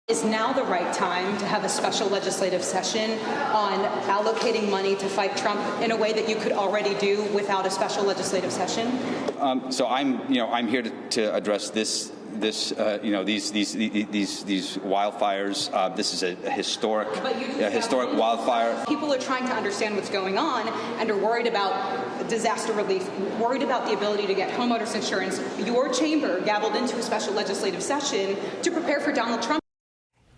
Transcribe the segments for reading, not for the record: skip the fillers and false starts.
Is now the right time to have a special legislative session on allocating money to fight Trump in a way that you could already do without a special legislative session? So I'm here to address these wildfires. This is a historic wildfire. People are trying to understand what's going on and are worried about disaster relief, worried about the ability to get homeowners insurance. Your chamber gavelled into a special legislative session to prepare for Donald Trump.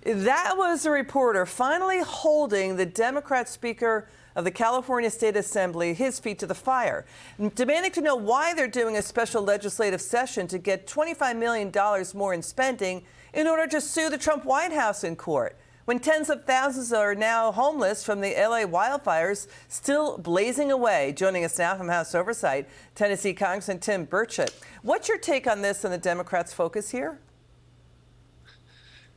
That was a reporter finally holding the Democrat Speaker of the California State Assembly his feet to the fire, demanding to know why they're doing a special legislative session to get $25 million more in spending in order to sue the Trump White House in court, when tens of thousands are now homeless from the L.A. wildfires still blazing away. Joining us now from House Oversight, Tennessee Congressman Tim Burchett. What's your take on this and the Democrats' focus here?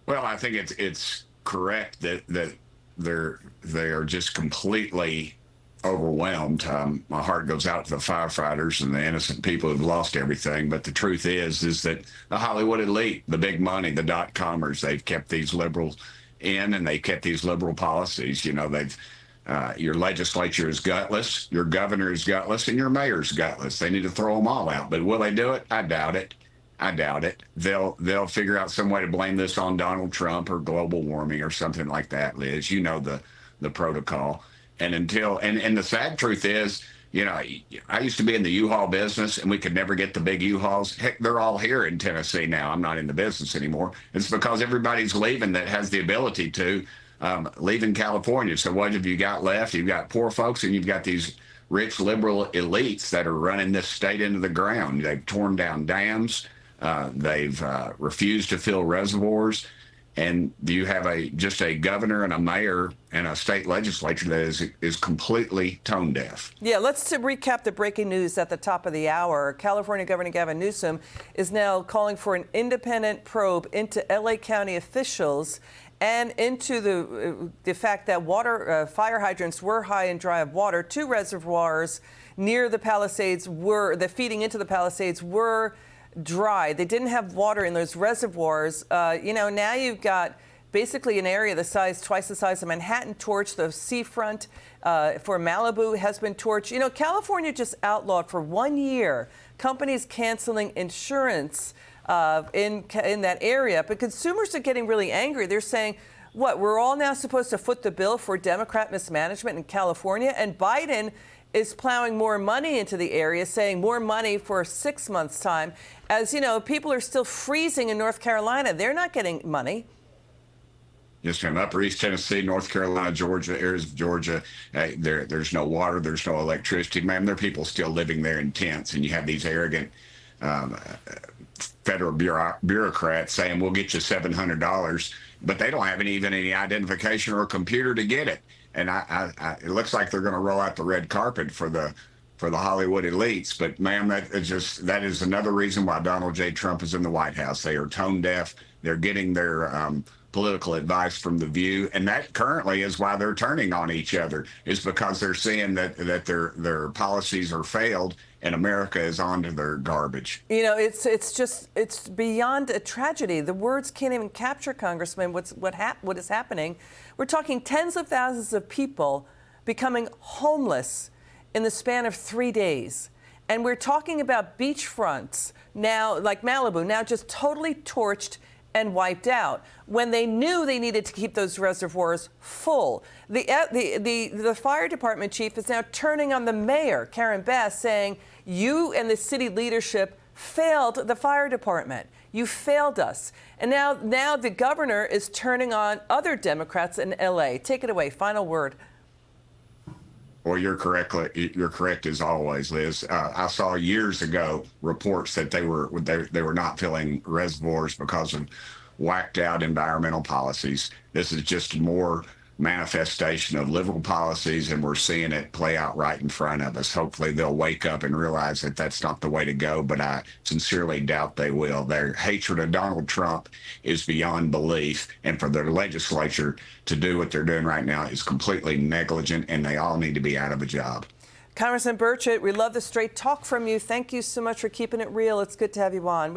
Well, I think it's correct that they are just completely overwhelmed. My heart goes out to the firefighters and the innocent people who've lost everything. But the truth is that the Hollywood elite, the big money, the dot-commers, they've kept these liberals in, and they've kept these liberal policies. You know, your legislature is gutless, your governor is gutless, and your mayor's gutless. They need to throw them all out. But will they do it? I doubt it. They'll figure out some way to blame this on Donald Trump or global warming or something like that, Liz. You know the protocol. And the sad truth is, you know, I used to be in the U-Haul business, and we could never get the big U-Hauls. Heck, they're all here in Tennessee now. I'm not in the business anymore. It's because everybody's leaving that has the ability to, leaving California. So what have you got left? You've got poor folks, and you've got these rich liberal elites that are running this state into the ground. They've torn down dams. They've refused to fill reservoirs, and you have just a governor and a mayor and a state legislature that is completely tone deaf. Yeah, let's recap the breaking news at the top of the hour. California Governor Gavin Newsom is now calling for an independent probe into L.A. County officials and into the fact that fire hydrants were high and dry of water. Two reservoirs near the Palisades feeding into the Palisades were dry. They didn't have water in those reservoirs. Now you've got basically an area twice the size of Manhattan torched. The seafront for Malibu has been torched. You know, California just outlawed for 1 year companies canceling insurance in that area. But consumers are getting really angry. They're saying, what, we're all now supposed to foot the bill for Democrat mismanagement in California? And Biden is plowing more money into the area, saying more money for 6 months' time. As you know, people are still freezing in North Carolina. They're not getting money. Yes, ma'am. Upper East Tennessee, North Carolina, Georgia, areas of Georgia, there's no water, there's no electricity. Ma'am, there are people still living there in tents, and you have these arrogant federal bureaucrats saying, we'll get you $700, but they don't have even any identification or a computer to get it. And it looks like they're going to roll out the red carpet for the Hollywood elites. But, ma'am, that is another reason why Donald J. Trump is in the White House. They are tone deaf. They're getting their political advice from The View, and that currently is why they're turning on each other, is because they're seeing that their policies are failed and America is onto their garbage. You know, it's beyond a tragedy. The words can't even capture, Congressman, what is happening. We're talking tens of thousands of people becoming homeless in the span of 3 days. And we're talking about beachfronts now, like Malibu, now just totally torched and wiped out, when they knew they needed to keep those reservoirs full. The fire department chief is now turning on the mayor, Karen Bass, saying, you and the city leadership failed the fire department. You failed us. And now the governor is turning on other Democrats in L.A. Take it away. Final word. Well, you're correct as always, Liz. I saw years ago reports that they were not filling reservoirs because of whacked out environmental policies. This is just more manifestation of liberal policies, and we're seeing it play out right in front of us. Hopefully they'll wake up and realize that that's not the way to go, but I sincerely doubt they will. Their hatred of Donald Trump is beyond belief, and for their legislature to do what they're doing right now is completely negligent, and they all need to be out of a job. Congressman Burchett, we love the straight talk from you. Thank you so much for keeping it real. It's good to have you on.